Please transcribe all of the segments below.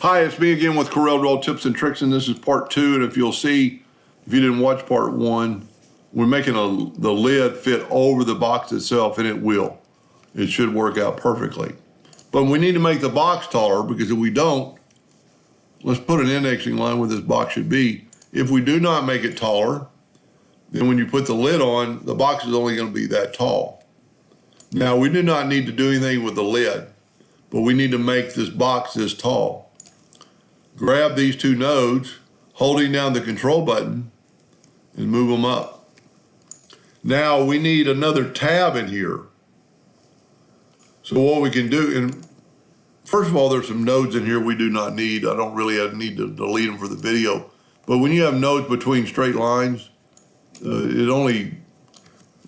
Hi, it's me again with Corel Draw Tips and Tricks, and this is part 2. And if you'll see, if you didn't watch part 1, we're making the lid fit over the box itself, and it will. It should work out perfectly. But we need to make the box taller, because if we don't, let's put an indexing line where this box should be. If we do not make it taller, then when you put the lid on, the box is only going to be that tall. Now, we do not need to do anything with the lid, but we need to make this box this tall. Grab these two nodes, holding down the control button, and move them up. Now we need another tab in here. So what we can do, and first of all, there's some nodes in here we do not need. I don't really need to delete them for the video. But when you have nodes between straight lines, it only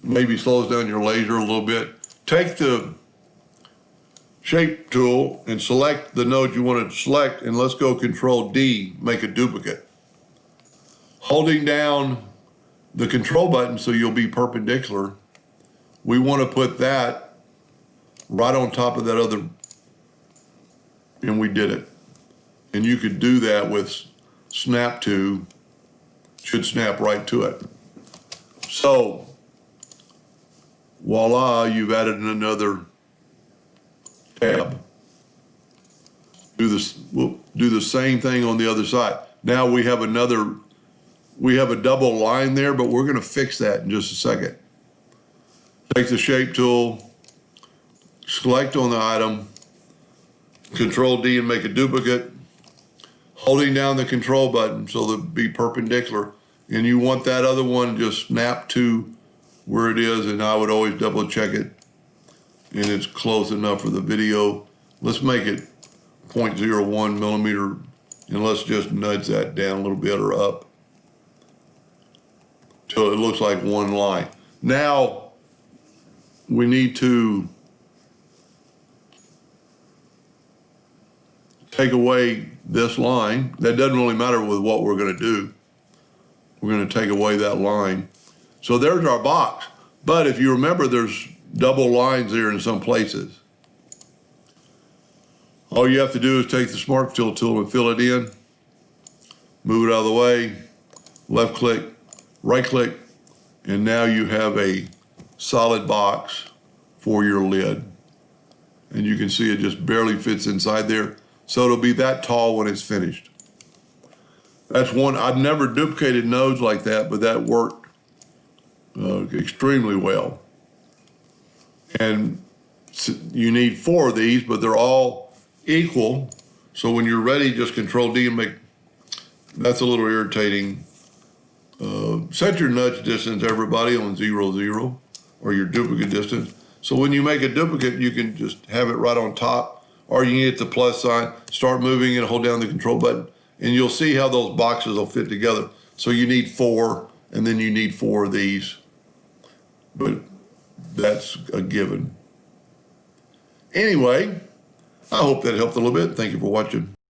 maybe slows down your laser a little bit. Take the shape tool and select the node you want to select, and let's go Control D, make a duplicate. Holding down the control button so you'll be perpendicular, we want to put that right on top of that other, and we did it. And you could do that with snap to, should snap right to it. So, voila, you've added another tab. We'll do the same thing on the other side. Now we have a double line there, but we're going to fix that in just a second. Take the shape tool, select on the item, Control D and make a duplicate, holding down the control button so they'll be perpendicular. And you want that other one just snap to where it is, and I would always double check it. And it's close enough for the video. Let's make it 0.01 millimeter, and let's just nudge that down a little bit or up till it looks like one line. Now we need to take away this line. That doesn't really matter with what we're going to do. We're going to take away that line. So there's our box. But if you remember, there's double lines there in some places. All you have to do is take the Smart Fill tool and fill it in, move it out of the way, left click, right click, and now you have a solid box for your lid. And you can see it just barely fits inside there. So it'll be that tall when it's finished. That's one. I've never duplicated nodes like that, but that worked extremely well. And you need 4 of these, but they're all equal. So when you're ready, just Control D and make, that's a little irritating. Set your nudge distance, everybody, on 0, 0, or your duplicate distance. So when you make a duplicate, you can just have it right on top, or you can hit the plus sign, start moving and hold down the control button, and you'll see how those boxes will fit together. So you need 4, and then you need 4 of these. But that's a given. Anyway, I hope that helped a little bit. Thank you for watching.